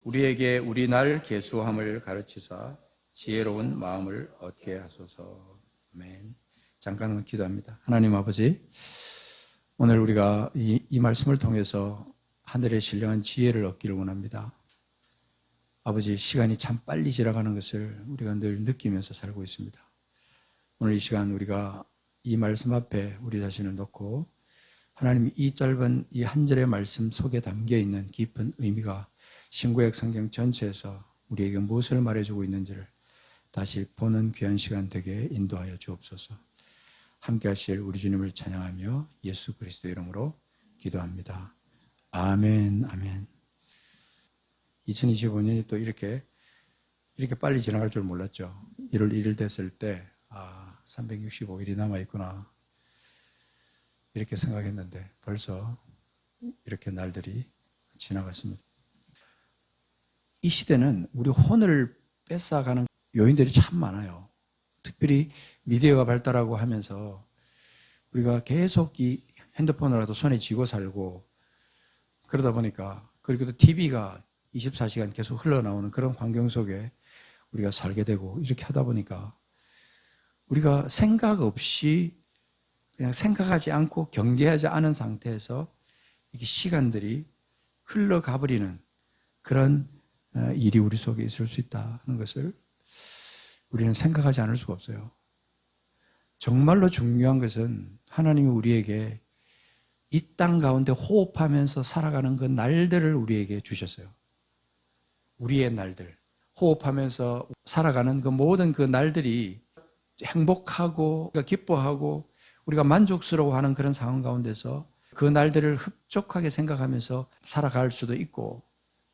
우리에게 우리 날 계수함을 가르치사 지혜로운 마음을 얻게 하소서. 아멘. 잠깐 기도합니다. 하나님 아버지, 오늘 우리가 이 말씀을 통해서 하늘의 신령한 지혜를 얻기를 원합니다. 아버지, 시간이 참 빨리 지나가는 것을 우리가 늘 느끼면서 살고 있습니다. 오늘 이 시간 우리가 이 말씀 앞에 우리 자신을 놓고 하나님이 이 짧은 이 한 절의 말씀 속에 담겨 있는 깊은 의미가 신구약 성경 전체에서 우리에게 무엇을 말해주고 있는지를 다시 보는 귀한 시간 되게 인도하여 주옵소서. 함께 하실 우리 주님을 찬양하며 예수 그리스도 이름으로 기도합니다. 아멘, 아멘. 2025년이 또 이렇게 빨리 지나갈 줄 몰랐죠. 1월 1일 됐을 때 365일이 남아있구나 이렇게 생각했는데 벌써 이렇게 날들이 지나갔습니다. 이 시대는 우리 혼을 뺏어가는 요인들이 참 많아요. 특별히 미디어가 발달하고 하면서 우리가 계속 이 핸드폰이라도 손에 쥐고 살고 그러다 보니까, 그리고 또 TV가 24시간 계속 흘러나오는 그런 환경 속에 우리가 살게 되고, 이렇게 하다 보니까 우리가 생각 없이 그냥 생각하지 않고 경계하지 않은 상태에서 이게 시간들이 흘러가 버리는 그런 일이 우리 속에 있을 수 있다는 것을 우리는 생각하지 않을 수가 없어요. 정말로 중요한 것은 하나님이 우리에게 이 땅 가운데 호흡하면서 살아가는 그 날들을 우리에게 주셨어요. 우리의 날들, 호흡하면서 살아가는 그 모든 그 날들이 행복하고 기뻐하고 우리가 만족스러워하는 그런 상황 가운데서 그 날들을 흡족하게 생각하면서 살아갈 수도 있고,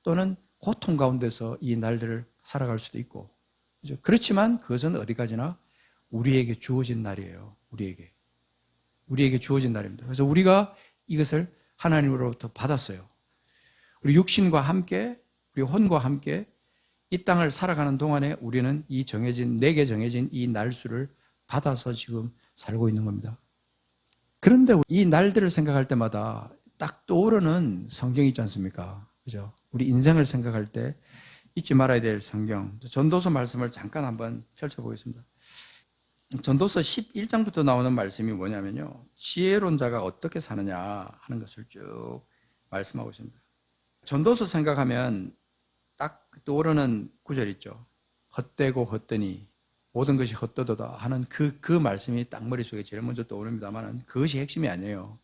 또는 고통 가운데서 이 날들을 살아갈 수도 있고, 그렇죠? 그렇지만 그것은 어디까지나 우리에게 주어진 날이에요. 우리에게 주어진 날입니다. 그래서 우리가 이것을 하나님으로부터 받았어요. 우리 육신과 함께, 우리 혼과 함께 이 땅을 살아가는 동안에 우리는 내게 정해진 이 날수를 받아서 지금 살고 있는 겁니다. 그런데 이 날들을 생각할 때마다 딱 떠오르는 성경이 있지 않습니까? 그죠? 우리 인생을 생각할 때 잊지 말아야 될 성경, 전도서 말씀을 잠깐 한번 펼쳐보겠습니다. 전도서 11장부터 나오는 말씀이 뭐냐면요, 지혜로운 자가 어떻게 사느냐 하는 것을 쭉 말씀하고 있습니다. 전도서 생각하면 딱 떠오르는 구절 있죠. 헛되고 헛되니 모든 것이 헛되도다 하는 그 말씀이 딱 머릿속에 제일 먼저 떠오릅니다만 그것이 핵심이 아니에요.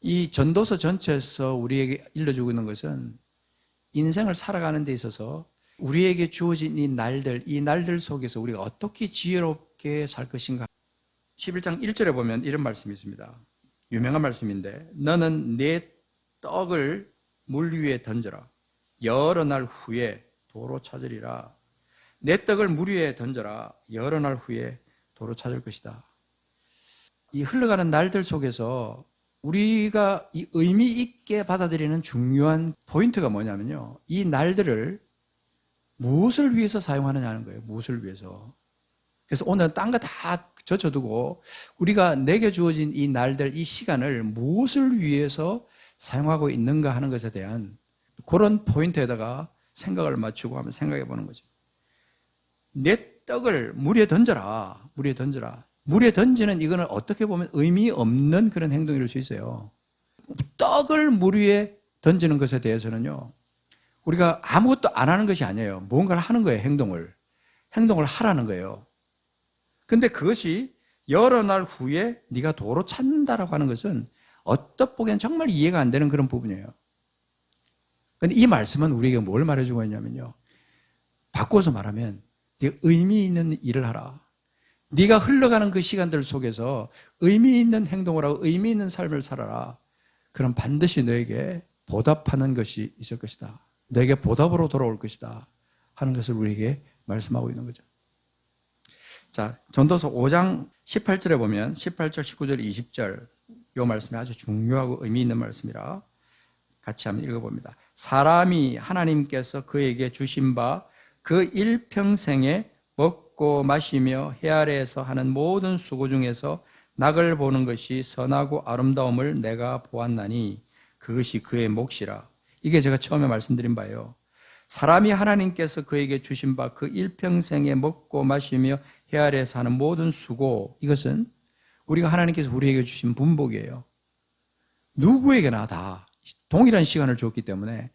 이 전도서 전체에서 우리에게 일러주고 있는 것은 인생을 살아가는 데 있어서 우리에게 주어진 이 날들 속에서 우리가 어떻게 지혜롭게 살 것인가. 11장 1절에 보면 이런 말씀이 있습니다. 유명한 말씀인데, 너는 내 떡을 물 위에 던져라. 여러 날 후에 도로 찾으리라. 내 떡을 물 위에 던져라. 여러 날 후에 도로 찾을 것이다. 이 흘러가는 날들 속에서 우리가 이 의미 있게 받아들이는 중요한 포인트가 뭐냐면요, 이 날들을 무엇을 위해서 사용하느냐는 거예요. 무엇을 위해서. 그래서 오늘 딴 거 다 젖혀두고 우리가 내게 주어진 이 날들, 이 시간을 무엇을 위해서 사용하고 있는가 하는 것에 대한 그런 포인트에다가 생각을 맞추고 한번 생각해 보는 거죠. 내 떡을 물에 던져라. 물에 던져라. 물에 던지는 이거는 어떻게 보면 의미 없는 그런 행동일 수 있어요. 떡을 물 위에 던지는 것에 대해서는요, 우리가 아무것도 안 하는 것이 아니에요. 뭔가를 하는 거예요. 행동을 하라는 거예요. 근데 그것이 여러 날 후에 네가 도로 찾는다라고 하는 것은 어떻게 보기엔 정말 이해가 안 되는 그런 부분이에요. 근데 이 말씀은 우리에게 뭘 말해주고 있냐면요, 바꿔서 말하면 네가 의미 있는 일을 하라. 네가 흘러가는 그 시간들 속에서 의미 있는 행동을 하고 의미 있는 삶을 살아라. 그럼 반드시 너에게 보답하는 것이 있을 것이다. 너에게 보답으로 돌아올 것이다 하는 것을 우리에게 말씀하고 있는 거죠. 자, 전도서 5장 18절에 보면 18절, 19절, 20절 이 말씀이 아주 중요하고 의미 있는 말씀이라 같이 한번 읽어봅니다. 사람이 하나님께서 그에게 주신 바 그 일평생에 먹고 마시며 해 아래에서 하는 모든 수고 중에서 낙을 보는 것이 선하고 아름다움을 내가 보았나니 그것이 그의 몫이라. 이게 제가 처음에 말씀드린 바예요. 사람이 하나님께서 그에게 주신 바 그 일평생에 먹고 마시며 해 아래에서 하는 모든 수고, 이것은 우리가 하나님께서 우리에게 주신 분복이에요. 누구에게나 다 동일한 시간을 줬기 때문에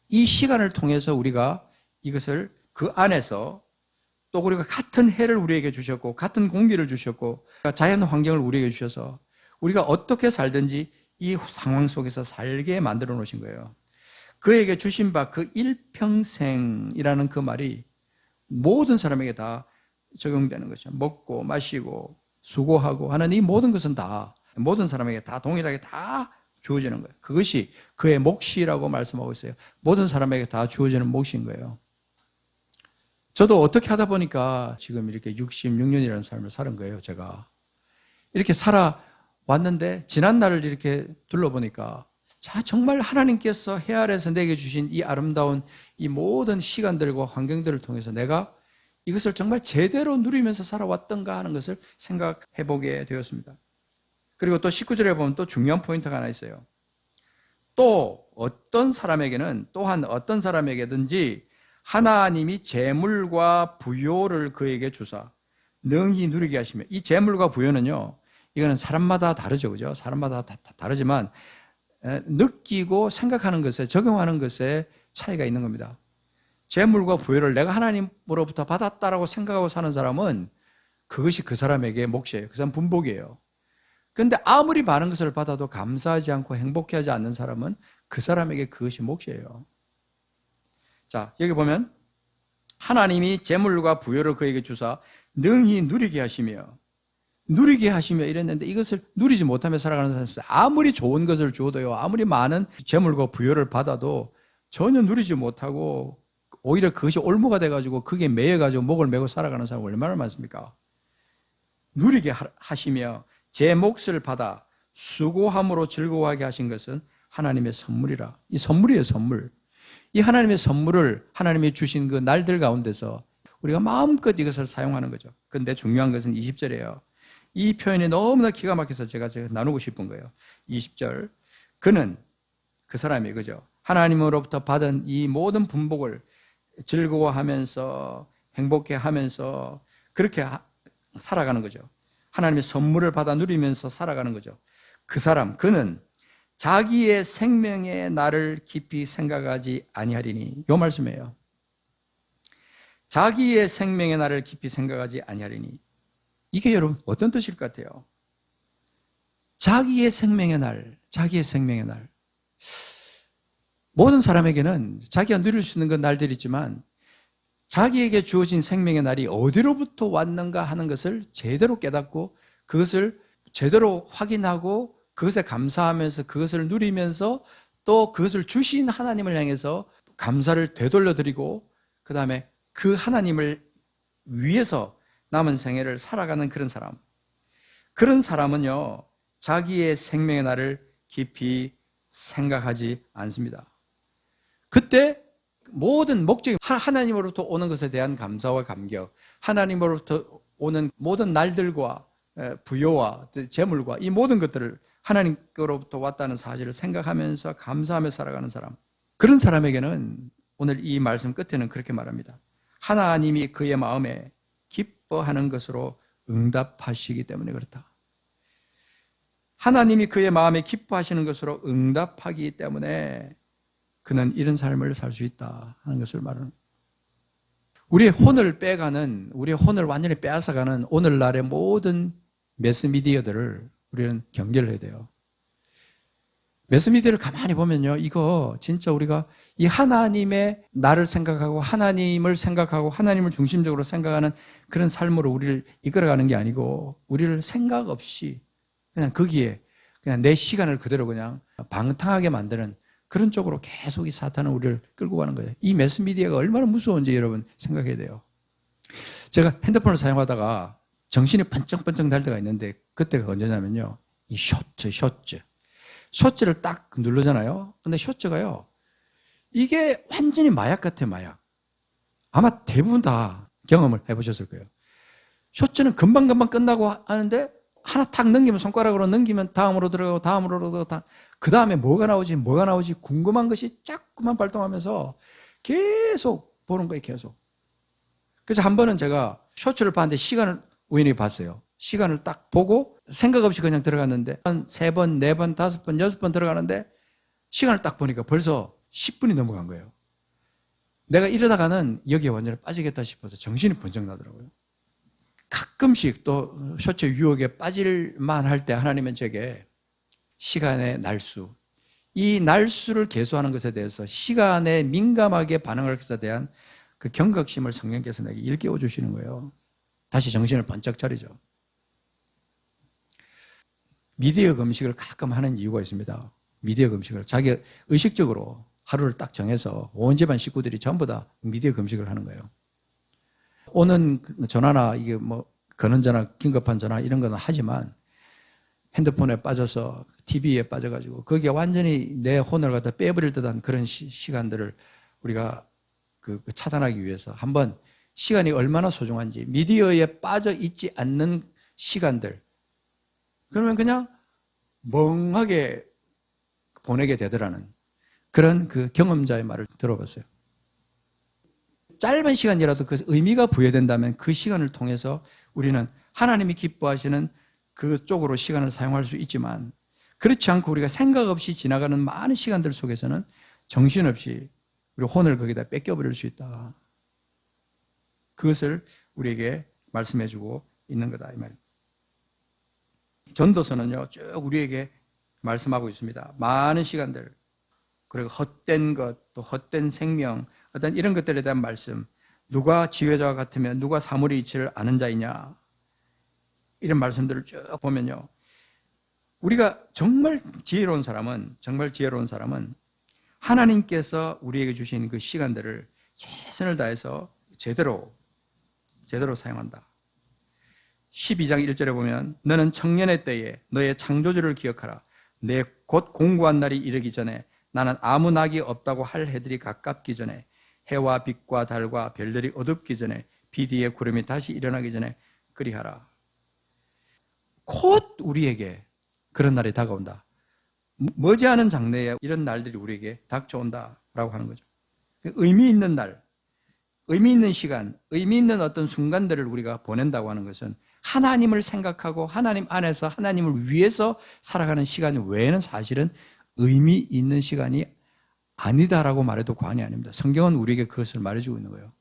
이 시간을 통해서 우리가 이것을 그 안에서, 또 우리가 같은 해를 우리에게 주셨고 같은 공기를 주셨고 자연 환경을 우리에게 주셔서 우리가 어떻게 살든지 이 상황 속에서 살게 만들어 놓으신 거예요. 그에게 주신 바 그 일평생이라는 그 말이 모든 사람에게 다 적용되는 것이죠. 먹고 마시고 수고하고 하는 이 모든 것은 다 모든 사람에게 다 동일하게 다 주어지는 거예요. 그것이 그의 몫이라고 말씀하고 있어요. 모든 사람에게 다 주어지는 몫인 거예요. 저도 어떻게 하다 보니까 지금 이렇게 66년이라는 삶을 사는 거예요. 제가 이렇게 살아왔는데 지난 날을 이렇게 둘러보니까 정말 하나님께서 해 아래에서 내게 주신 이 아름다운 이 모든 시간들과 환경들을 통해서 내가 이것을 정말 제대로 누리면서 살아왔던가 하는 것을 생각해 보게 되었습니다. 그리고 또 19절에 보면 또 중요한 포인트가 하나 있어요. 또 어떤 사람에게는, 또한 어떤 사람에게든지 하나님이 재물과 부요를 그에게 주사 능히 누리게 하시며, 이 재물과 부요는요, 이거는 사람마다 다르죠. 그죠? 사람마다 다 다르지만 느끼고 생각하는 것에, 적용하는 것에 차이가 있는 겁니다. 재물과 부요를 내가 하나님으로부터 받았다라고 생각하고 사는 사람은 그것이 그 사람에게 몫이에요. 그 사람 분복이에요. 그런데 아무리 많은 것을 받아도 감사하지 않고 행복해하지 않는 사람은 그 사람에게 그것이 몫이에요. 자, 여기 보면 하나님이 재물과 부요를 그에게 주사 능히 누리게 하시며 이랬는데 이것을 누리지 못하며 살아가는 사람은 아무리 좋은 것을 주어도요, 아무리 많은 재물과 부요를 받아도 전혀 누리지 못하고 오히려 그것이 올무가 돼가지고 그게 매여가지고 목을 메고 살아가는 사람이 얼마나 많습니까? 누리게 하시며 제 몫을 받아 수고함으로 즐거워하게 하신 것은 하나님의 선물이라. 이 선물이에요, 선물. 이 하나님의 선물을 하나님이 주신 그 날들 가운데서 우리가 마음껏 이것을 사용하는 거죠. 그런데 중요한 것은 20절이에요. 이 표현이 너무나 기가 막혀서 제가 나누고 싶은 거예요. 20절. 그는, 그 사람이, 그죠? 하나님으로부터 받은 이 모든 분복을 즐거워하면서 행복해 하면서 그렇게 살아가는 거죠. 하나님의 선물을 받아 누리면서 살아가는 거죠. 그 사람, 그는 자기의 생명의 날을 깊이 생각하지 아니하리니. 이 말씀이에요. 자기의 생명의 날을 깊이 생각하지 아니하리니. 이게 여러분 어떤 뜻일 것 같아요? 자기의 생명의 날, 자기의 생명의 날. 모든 사람에게는 자기가 누릴 수 있는 건 날들이 있지만 자기에게 주어진 생명의 날이 어디로부터 왔는가 하는 것을 제대로 깨닫고 그것을 제대로 확인하고 그것에 감사하면서 그것을 누리면서 또 그것을 주신 하나님을 향해서 감사를 되돌려드리고 그 다음에 그 하나님을 위해서 남은 생애를 살아가는 그런 사람. 그런 사람은요, 자기의 생명의 날을 깊이 생각하지 않습니다. 그때 모든 목적이 하나님으로부터 오는 것에 대한 감사와 감격, 하나님으로부터 오는 모든 날들과 부요와 재물과 이 모든 것들을 하나님께로부터 왔다는 사실을 생각하면서 감사하며 살아가는 사람, 그런 사람에게는 오늘 이 말씀 끝에는 그렇게 말합니다. 하나님이 그의 마음에 기뻐하는 것으로 응답하시기 때문에 그렇다. 하나님이 그의 마음에 기뻐하시는 것으로 응답하기 때문에 그는 이런 삶을 살 수 있다 하는 것을 말하는 거예요. 우리의 혼을 빼가는, 우리의 혼을 완전히 빼앗아가는 오늘날의 모든 매스미디어들을 우리는 경계를 해야 돼요. 매스미디어를 가만히 보면요, 이거 진짜 우리가 이 하나님의 나를 생각하고 하나님을 생각하고 하나님을 중심적으로 생각하는 그런 삶으로 우리를 이끌어가는 게 아니고 우리를 생각 없이 그냥 거기에 그냥 내 시간을 그대로 그냥 방탕하게 만드는 그런 쪽으로 계속 이 사탄은 우리를 끌고 가는 거예요. 이 매스미디어가 얼마나 무서운지 여러분 생각해야 돼요. 제가 핸드폰을 사용하다가 정신이 번쩍번쩍 날 때가 있는데 그때가 언제냐면요, 이 쇼츠를 딱 누르잖아요. 근데 쇼츠가요, 이게 완전히 마약 같아요, 마약. 아마 대부분 다 경험을 해보셨을 거예요. 쇼츠는 금방금방 끝나고 하는데 하나 탁 넘기면, 손가락으로 넘기면 다음으로 들어가고 그 다음에 뭐가 나오지 궁금한 것이 자꾸만 발동하면서 계속 보는 거예요, 계속. 그래서 한 번은 제가 쇼츠를 봤는데 시간을 우연히 봤어요. 시간을 딱 보고 생각 없이 그냥 들어갔는데 한 3번, 4번, 5번, 6번 들어가는데 시간을 딱 보니까 벌써 10분이 넘어간 거예요. 내가 이러다가는 여기에 완전히 빠지겠다 싶어서 정신이 번쩍 나더라고요. 가끔씩 또 쇼츠 유혹에 빠질만 할 때 하나님은 제게 시간의 날수, 이 날수를 계수하는 것에 대해서 시간에 민감하게 반응할 것에 대한 그 경각심을 성령께서 내게 일깨워 주시는 거예요. 다시 정신을 번쩍 차리죠. 미디어 금식을 가끔 하는 이유가 있습니다. 미디어 금식을 자기 의식적으로 하루를 딱 정해서 온 집안 식구들이 전부 다 미디어 금식을 하는 거예요. 오는 전화나 이게 뭐 거는 전화, 긴급한 전화 이런 거는 하지만 핸드폰에 빠져서 TV에 빠져가지고 거기에 완전히 내 혼을 갖다 빼버릴 듯한 그런 시간들을 우리가 차단하기 위해서 한번 시간이 얼마나 소중한지 미디어에 빠져 있지 않는 시간들 그러면 그냥 멍하게 보내게 되더라는 그런 그 경험자의 말을 들어봤어요. 짧은 시간이라도 그 의미가 부여된다면 그 시간을 통해서 우리는 하나님이 기뻐하시는 그쪽으로 시간을 사용할 수 있지만 그렇지 않고 우리가 생각 없이 지나가는 많은 시간들 속에서는 정신없이 우리 혼을 거기다 뺏겨버릴 수 있다. 그것을 우리에게 말씀해주고 있는 거다 이 말입니다. 전도서는요 쭉 우리에게 말씀하고 있습니다. 많은 시간들 그리고 헛된 것, 또 헛된 생명 어떤 이런 것들에 대한 말씀 누가 지혜자와 같으면 누가 사물의 이치를 아는 자이냐 이런 말씀들을 쭉 보면요 우리가 정말 지혜로운 사람은 하나님께서 우리에게 주신 그 시간들을 최선을 다해서 제대로 사용한다. 12장 1절에 보면 너는 청년의 때에 너의 창조주를 기억하라. 내 곧 공고한 날이 이르기 전에 나는 아무 낙이 없다고 할 해들이 가깝기 전에 해와 빛과 달과 별들이 어둡기 전에 비 뒤에 구름이 다시 일어나기 전에 그리하라. 곧 우리에게 그런 날이 다가온다. 머지않은 장래에 이런 날들이 우리에게 닥쳐온다라고 하는 거죠. 의미 있는 날, 의미 있는 시간, 의미 있는 어떤 순간들을 우리가 보낸다고 하는 것은 하나님을 생각하고 하나님 안에서 하나님을 위해서 살아가는 시간 외에는 사실은 의미 있는 시간이 아니다라고 말해도 과언이 아닙니다. 성경은 우리에게 그것을 말해주고 있는 거예요.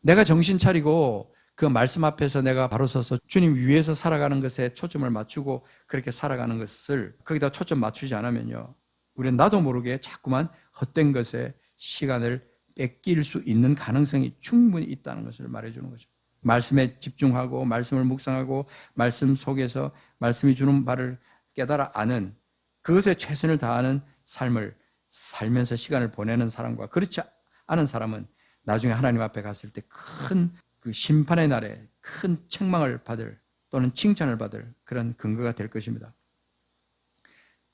내가 정신 차리고 그 말씀 앞에서 내가 바로 서서 주님 위해서 살아가는 것에 초점을 맞추고 그렇게 살아가는 것을 거기다 초점 맞추지 않으면요 우리는 나도 모르게 자꾸만 헛된 것에 시간을 뺏길 수 있는 가능성이 충분히 있다는 것을 말해주는 거죠. 말씀에 집중하고 말씀을 묵상하고 말씀 속에서 말씀이 주는 바를 깨달아 아는 그것에 최선을 다하는 삶을 살면서 시간을 보내는 사람과 그렇지 않은 사람은 나중에 하나님 앞에 갔을 때 큰 그 심판의 날에 큰 책망을 받을 또는 칭찬을 받을 그런 근거가 될 것입니다.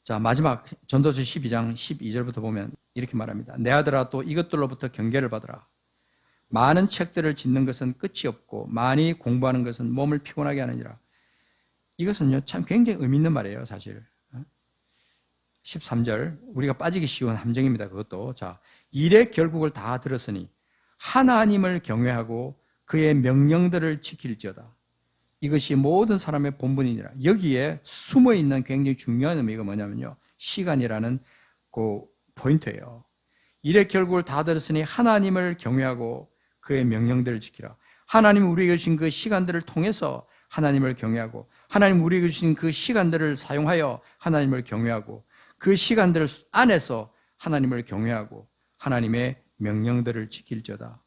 자, 마지막 전도서 12장 12절부터 보면 이렇게 말합니다. 내 아들아 또 이것들로부터 경계를 받으라. 많은 책들을 짓는 것은 끝이 없고 많이 공부하는 것은 몸을 피곤하게 하느니라. 이것은요 참 굉장히 의미 있는 말이에요 사실. 13절 우리가 빠지기 쉬운 함정입니다. 그것도 자 일의 결국을 다 들었으니 하나님을 경외하고 그의 명령들을 지킬지어다. 이것이 모든 사람의 본분이니라. 여기에 숨어있는 굉장히 중요한 의미가 뭐냐면요 시간이라는 그 포인트예요. 일의 결국을 다 들었으니 하나님을 경외하고 그의 명령들을 지키라. 하나님이 우리에게 주신 그 시간들을 통해서 하나님을 경외하고 하나님 우리에게 주신 그 시간들을 사용하여 하나님을 경외하고 그 시간들 안에서 하나님을 경외하고 하나님의 명령들을 지킬지어다.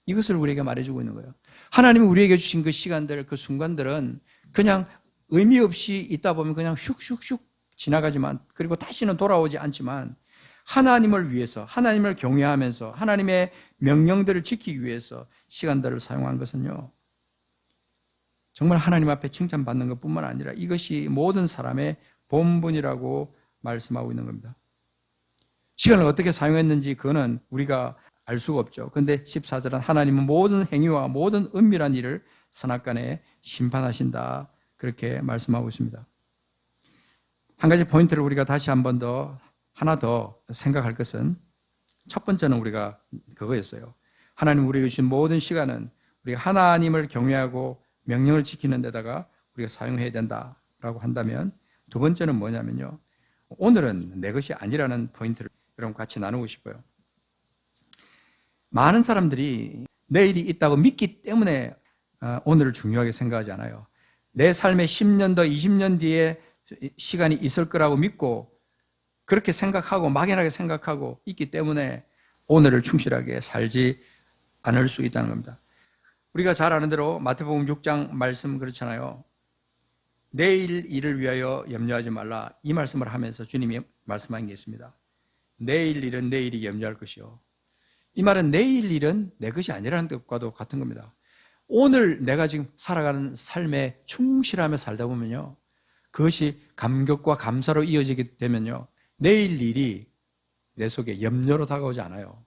이것을 우리에게 말해주고 있는 거예요. 하나님이 우리에게 주신 그 시간들, 그 순간들은 그냥 의미 없이 있다 보면 그냥 슉슉슉 지나가지만 그리고 다시는 돌아오지 않지만 하나님을 위해서 하나님을 경외하면서 하나님의 명령들을 지키기 위해서 시간들을 사용한 것은요 정말 하나님 앞에 칭찬받는 것뿐만 아니라 이것이 모든 사람의 본분이라고 말씀하고 있는 겁니다. 시간을 어떻게 사용했는지 그거는 우리가 알 수가 없죠. 그런데 14절은 하나님은 모든 행위와 모든 은밀한 일을 선악간에 심판하신다 그렇게 말씀하고 있습니다. 한 가지 포인트를 우리가 다시 한 번 더 하나 더 생각할 것은 첫 번째는 우리가 그거였어요. 하나님 우리에게 주신 모든 시간은 우리가 하나님을 경외하고 명령을 지키는 데다가 우리가 사용해야 된다라고 한다면, 두 번째는 뭐냐면요, 오늘은 내 것이 아니라는 포인트를 여러분 같이 나누고 싶어요. 많은 사람들이 내일이 있다고 믿기 때문에 오늘을 중요하게 생각하지 않아요. 내 삶에 10년 더 20년 뒤에 시간이 있을 거라고 믿고 그렇게 생각하고 막연하게 생각하고 있기 때문에 오늘을 충실하게 살지 않을 수 있다는 겁니다. 우리가 잘 아는 대로 마태복음 6장 말씀 그렇잖아요. 내일 일을 위하여 염려하지 말라, 이 말씀을 하면서 주님이 말씀한 게 있습니다. 내일 일은 내일이 염려할 것이요. 이 말은 내일 일은 내 것이 아니라는 것과도 같은 겁니다. 오늘 내가 지금 살아가는 삶에 충실하며 살다 보면요, 그것이 감격과 감사로 이어지게 되면요, 내일 일이 내 속에 염려로 다가오지 않아요.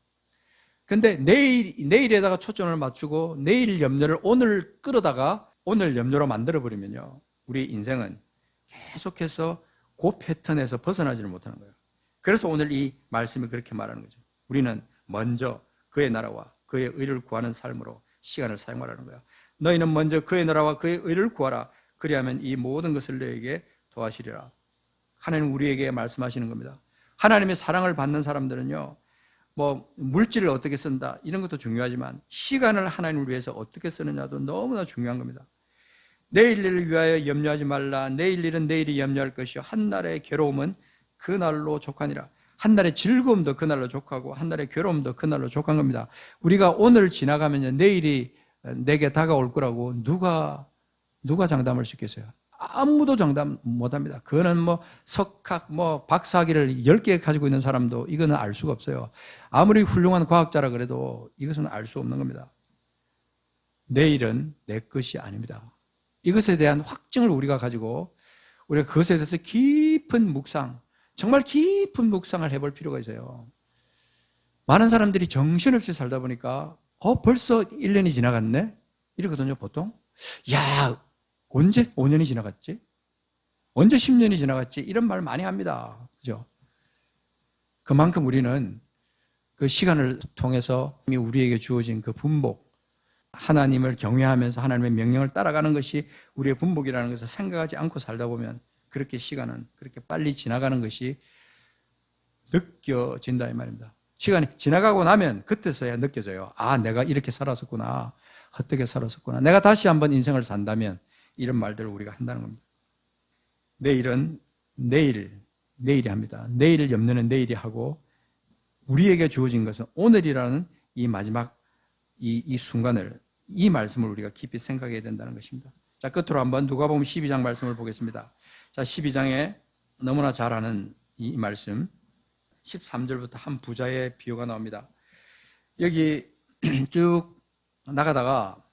근데 내일에다가 초점을 맞추고 내일 염려를 오늘 끌어다가 오늘 염려로 만들어버리면요, 우리 인생은 계속해서 그 패턴에서 벗어나지를 못하는 거예요. 그래서 오늘 이 말씀이 그렇게 말하는 거죠. 우리는 먼저 그의 나라와 그의 의를 구하는 삶으로 시간을 사용하라는 거예요. 너희는 먼저 그의 나라와 그의 의를 구하라. 그리하면 이 모든 것을 너에게 더하시리라. 하나님 우리에게 말씀하시는 겁니다. 하나님의 사랑을 받는 사람들은요, 뭐 물질을 어떻게 쓴다 이런 것도 중요하지만 시간을 하나님을 위해서 어떻게 쓰느냐도 너무나 중요한 겁니다. 내일 일을 위하여 염려하지 말라. 내일 일은 내일이 염려할 것이요 한날의 괴로움은 그날로 족하니라. 한날의 즐거움도 그날로 족하고 한날의 괴로움도 그날로 족한 겁니다. 우리가 오늘 지나가면 내일이 내게 다가올 거라고 누가 장담할 수 있겠어요? 아무도 장담 못합니다. 그거는 뭐 석학, 뭐 박사학위를 10개 가지고 있는 사람도 이거는 알 수가 없어요. 아무리 훌륭한 과학자라 그래도 이것은 알 수 없는 겁니다. 내일은 내 것이 아닙니다. 이것에 대한 확증을 우리가 가지고 우리가 그것에 대해서 깊은 묵상, 정말 깊은 묵상을 해볼 필요가 있어요. 많은 사람들이 정신없이 살다 보니까 벌써 1년이 지나갔네? 이러거든요, 보통. 야, 언제 5년이 지나갔지? 언제 10년이 지나갔지? 이런 말 많이 합니다. 그죠? 그만큼 우리는 그 시간을 통해서 우리에게 주어진 그 분복, 하나님을 경외하면서 하나님의 명령을 따라가는 것이 우리의 분복이라는 것을 생각하지 않고 살다 보면 그렇게 시간은 그렇게 빨리 지나가는 것이 느껴진다 이 말입니다. 시간이 지나가고 나면 그때서야 느껴져요. 아, 내가 이렇게 살았었구나. 헛되게 살았었구나. 내가 다시 한번 인생을 산다면 이런 말들을 우리가 한다는 겁니다. 내일은 내일이 합니다. 내일 염려는 내일이 하고 우리에게 주어진 것은 오늘이라는 이 마지막 이 순간을, 이 말씀을 우리가 깊이 생각해야 된다는 것입니다. 자, 끝으로 한번 누가복음 12장 말씀을 보겠습니다. 자, 12장에 너무나 잘 아는 이 말씀 13절부터 한 부자의 비유가 나옵니다. 여기 쭉 나가다가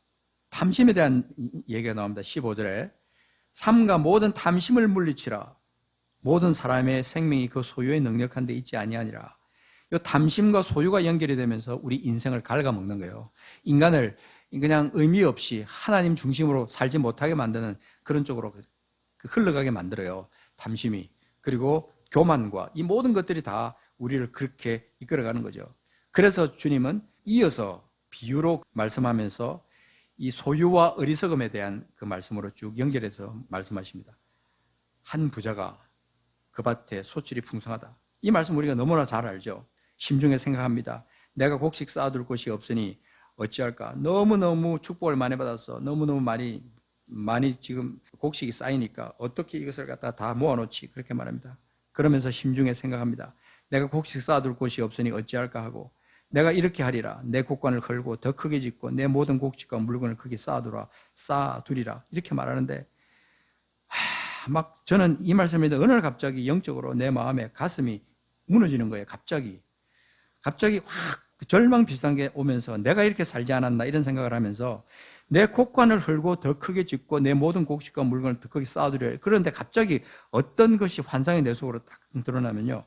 탐심에 대한 얘기가 나옵니다. 15절에 삼가 모든 탐심을 물리치라. 모든 사람의 생명이 그 소유에 능력한 데 있지 아니하니라. 이 탐심과 소유가 연결이 되면서 우리 인생을 갉아먹는 거예요. 인간을 그냥 의미 없이 하나님 중심으로 살지 못하게 만드는 그런 쪽으로 흘러가게 만들어요. 탐심이. 그리고 교만과 이 모든 것들이 다 우리를 그렇게 이끌어가는 거죠. 그래서 주님은 이어서 비유로 말씀하면서 이 소유와 어리석음에 대한 그 말씀으로 쭉 연결해서 말씀하십니다. 한 부자가 그 밭에 소출이 풍성하다. 이 말씀 우리가 너무나 잘 알죠. 심중에 생각합니다. 내가 곡식 쌓아둘 곳이 없으니 어찌할까? 너무너무 축복을 많이 받았어. 너무너무 많이 지금 곡식이 쌓이니까 어떻게 이것을 갖다 다 모아놓지? 그렇게 말합니다. 그러면서 심중에 생각합니다. 내가 곡식 쌓아둘 곳이 없으니 어찌할까 하고 내가 이렇게 하리라. 내 곡관을 헐고 더 크게 짓고 내 모든 곡식과 물건을 크게 쌓아두리라. 이렇게 말하는데 막 저는 이 말씀에 대해 어느 날 갑자기 영적으로 내 마음에 가슴이 무너지는 거예요. 갑자기 확 절망 비슷한 게 오면서 내가 이렇게 살지 않았나 이런 생각을 하면서 내 곡관을 헐고 더 크게 짓고 내 모든 곡식과 물건을 더 크게 쌓아두려. 그런데 갑자기 어떤 것이 환상이 내 속으로 딱 드러나면요,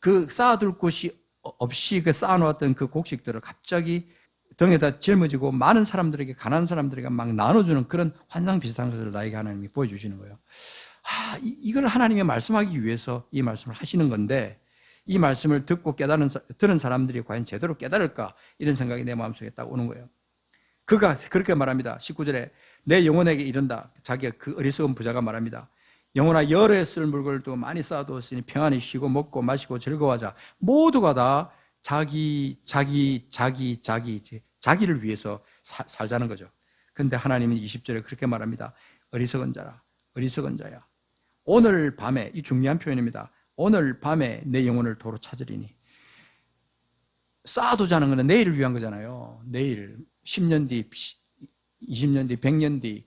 그 쌓아둘 곳이 없이 그 쌓아놓았던 그 곡식들을 갑자기 등에다 짊어지고 많은 사람들에게, 가난한 사람들에게 막 나눠주는 그런 환상 비슷한 것을 나에게 하나님이 보여주시는 거예요. 이걸 하나님이 말씀하기 위해서 이 말씀을 하시는 건데 이 말씀을 듣고 들은 사람들이 과연 제대로 깨달을까? 이런 생각이 내 마음속에 딱 오는 거예요. 그가 그렇게 말합니다. 19절에 내 영혼에게 이른다. 자기가 그 어리석은 부자가 말합니다. 영혼아 열에 쓸 물건도 많이 쌓아두었으니 평안히 쉬고 먹고 마시고 즐거워하자. 모두가 다 자기를 위해서 살자는 거죠. 그런데 하나님은 20절에 그렇게 말합니다. 어리석은 자라, 어리석은 자야. 오늘 밤에, 이 중요한 표현입니다. 오늘 밤에 내 영혼을 도로 찾으리니. 쌓아두자는 것은 내일을 위한 거잖아요. 내일, 10년 뒤, 20년 뒤, 100년 뒤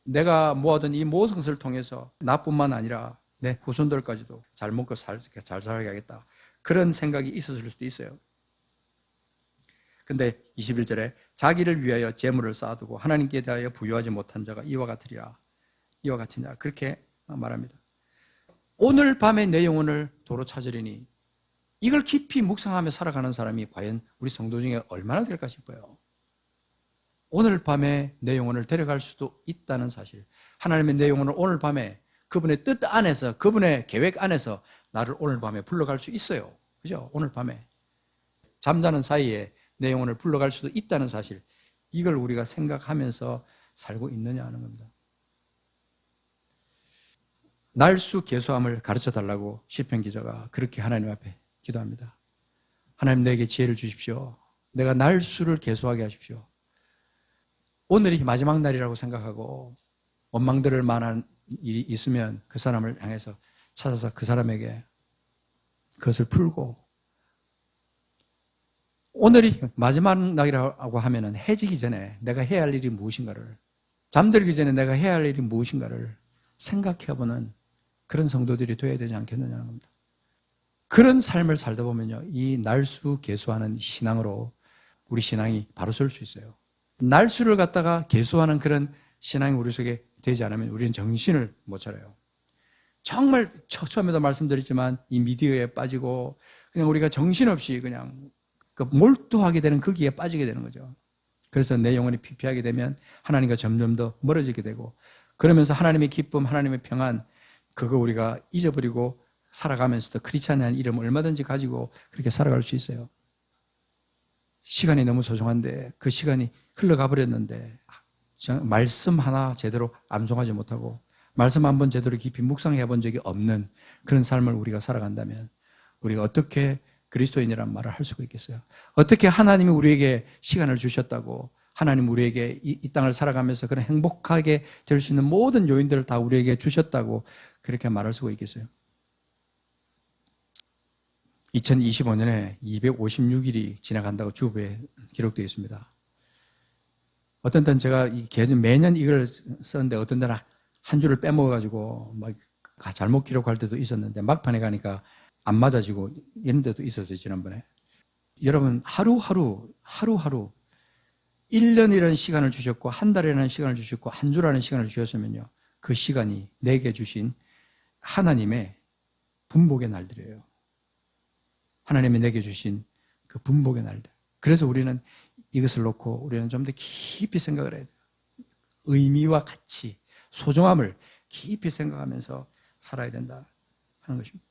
내가 모아둔 이 모든 것을 통해서 나뿐만 아니라 내 후손들까지도 잘 먹고 잘 살게 하겠다. 그런 생각이 있었을 수도 있어요. 근데 21절에 자기를 위하여 재물을 쌓아두고 하나님께 대하여 부유하지 못한 자가 이와 같으리라. 이와 같으냐. 그렇게 말합니다. 오늘 밤에 내 영혼을 도로 찾으리니 이걸 깊이 묵상하며 살아가는 사람이 과연 우리 성도 중에 얼마나 될까 싶어요. 오늘 밤에 내 영혼을 데려갈 수도 있다는 사실. 하나님의 내 영혼을 오늘 밤에 그분의 뜻 안에서, 그분의 계획 안에서 나를 오늘 밤에 불러갈 수 있어요. 그죠? 오늘 밤에. 잠자는 사이에 내 영혼을 불러갈 수도 있다는 사실. 이걸 우리가 생각하면서 살고 있느냐 하는 겁니다. 날수 계수함을 가르쳐 달라고 시편 기자가 그렇게 하나님 앞에 기도합니다. 하나님 내게 지혜를 주십시오. 내가 날수를 계수하게 하십시오. 오늘이 마지막 날이라고 생각하고 원망들을 만한 일이 있으면 그 사람을 향해서 찾아서 그 사람에게 그것을 풀고, 오늘이 마지막 날이라고 하면 해지기 전에 내가 해야 할 일이 무엇인가를, 잠들기 전에 내가 해야 할 일이 무엇인가를 생각해보는 그런 성도들이 되어야 되지 않겠느냐는 겁니다. 그런 삶을 살다 보면요, 이 날수 계수하는 신앙으로 우리 신앙이 바로 설 수 있어요. 날수를 갖다가 계수하는 그런 신앙이 우리 속에 되지 않으면 우리는 정신을 못 차려요. 정말 처음에도 말씀드렸지만 이 미디어에 빠지고 그냥 우리가 정신없이 그냥 몰두하게 되는 거기에 빠지게 되는 거죠. 그래서 내 영혼이 피폐하게 되면 하나님과 점점 더 멀어지게 되고, 그러면서 하나님의 기쁨, 하나님의 평안, 그거 우리가 잊어버리고 살아가면서도 크리스찬이라는 이름을 얼마든지 가지고 그렇게 살아갈 수 있어요. 시간이 너무 소중한데 그 시간이 흘러가 버렸는데 말씀 하나 제대로 암송하지 못하고 말씀 한 번 제대로 깊이 묵상해 본 적이 없는 그런 삶을 우리가 살아간다면 우리가 어떻게 그리스도인이란 말을 할 수가 있겠어요? 어떻게 하나님이 우리에게 시간을 주셨다고, 하나님 우리에게 이 땅을 살아가면서 그런 행복하게 될 수 있는 모든 요인들을 다 우리에게 주셨다고 그렇게 말할 수가 있겠어요? 2025년에 256일이 지나간다고 주부에 기록되어 있습니다. 어떤 때는 제가 매년 이걸 썼는데 어떤 때는 한 줄을 빼먹어가지고 막 잘못 기록할 때도 있었는데 막판에 가니까 안 맞아지고 이런 데도 있었어요, 지난번에. 여러분, 하루하루 1년이라는 시간을 주셨고 한 달이라는 시간을 주셨고 한 주라는 시간을 주셨으면요, 그 시간이 내게 주신 하나님의 분복의 날들이에요. 하나님이 내게 주신 그 분복의 날들. 그래서 우리는 이것을 놓고 우리는 좀 더 깊이 생각을 해야 돼요. 의미와 가치, 소중함을 깊이 생각하면서 살아야 된다 하는 것입니다.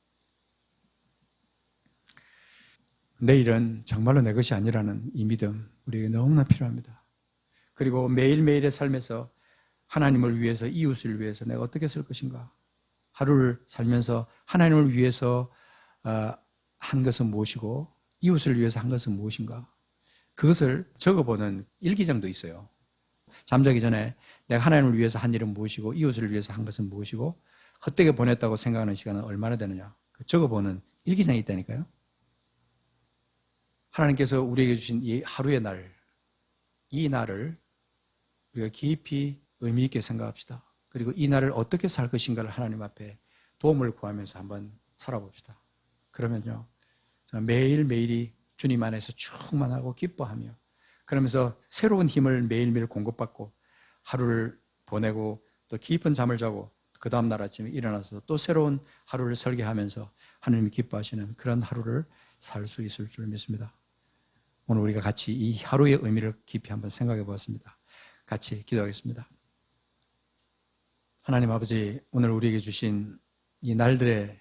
내일은 정말로 내 것이 아니라는 이 믿음, 우리에게 너무나 필요합니다. 그리고 매일매일의 삶에서 하나님을 위해서, 이웃을 위해서 내가 어떻게 쓸 것인가? 하루를 살면서 하나님을 위해서 한 것은 무엇이고 이웃을 위해서 한 것은 무엇인가? 그것을 적어보는 일기장도 있어요. 잠자기 전에 내가 하나님을 위해서 한 일은 무엇이고 이웃을 위해서 한 것은 무엇이고 헛되게 보냈다고 생각하는 시간은 얼마나 되느냐, 적어보는 일기장이 있다니까요. 하나님께서 우리에게 주신 이 하루의 날, 이 날을 우리가 깊이 의미 있게 생각합시다. 그리고 이 날을 어떻게 살 것인가를 하나님 앞에 도움을 구하면서 한번 살아봅시다. 그러면요, 매일매일이 주님 안에서 충만하고 기뻐하며, 그러면서 새로운 힘을 매일매일 공급받고 하루를 보내고 또 깊은 잠을 자고 그 다음 날 아침에 일어나서 또 새로운 하루를 설계하면서 하나님이 기뻐하시는 그런 하루를 살 수 있을 줄 믿습니다. 오늘 우리가 같이 이 하루의 의미를 깊이 한번 생각해 보았습니다. 같이 기도하겠습니다. 하나님 아버지, 오늘 우리에게 주신 이 날들의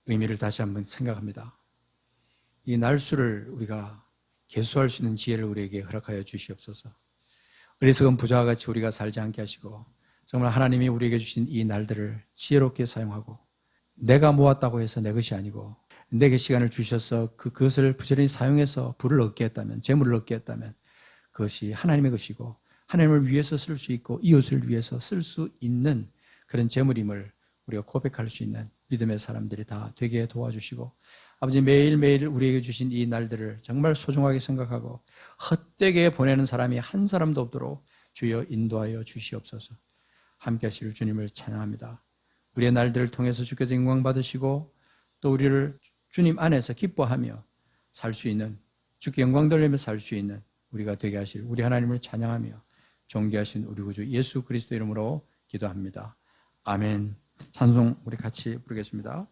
의미를 다시 한번 생각합니다. 이 날수를 우리가 계수할 수 있는 지혜를 우리에게 허락하여 주시옵소서. 어리석은 부자와 같이 우리가 살지 않게 하시고 정말 하나님이 우리에게 주신 이 날들을 지혜롭게 사용하고 내가 모았다고 해서 내 것이 아니고 내게 시간을 주셔서 그것을 부지런히 사용해서 부를 얻게 했다면, 재물을 얻게 했다면 그것이 하나님의 것이고 하나님을 위해서 쓸 수 있고 이웃을 위해서 쓸 수 있는 그런 재물임을 우리가 고백할 수 있는 믿음의 사람들이 다 되게 도와주시고 아버지 매일매일 우리에게 주신 이 날들을 정말 소중하게 생각하고 헛되게 보내는 사람이 한 사람도 없도록 주여 인도하여 주시옵소서. 함께 하실 주님을 찬양합니다. 우리의 날들을 통해서 주께서 영광 받으시고 또 우리를 주님 안에서 기뻐하며 살 수 있는, 주께 영광 돌리며 살 수 있는 우리가 되게 하실 우리 하나님을 찬양하며 존귀하신 우리 구주 예수 그리스도 이름으로 기도합니다. 아멘. 찬송 우리 같이 부르겠습니다.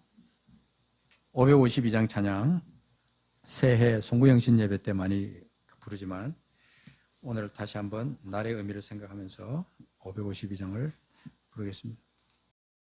552장 찬양, 새해 송구영신 예배 때 많이 부르지만 오늘 다시 한번 날의 의미를 생각하면서 552장을 부르겠습니다.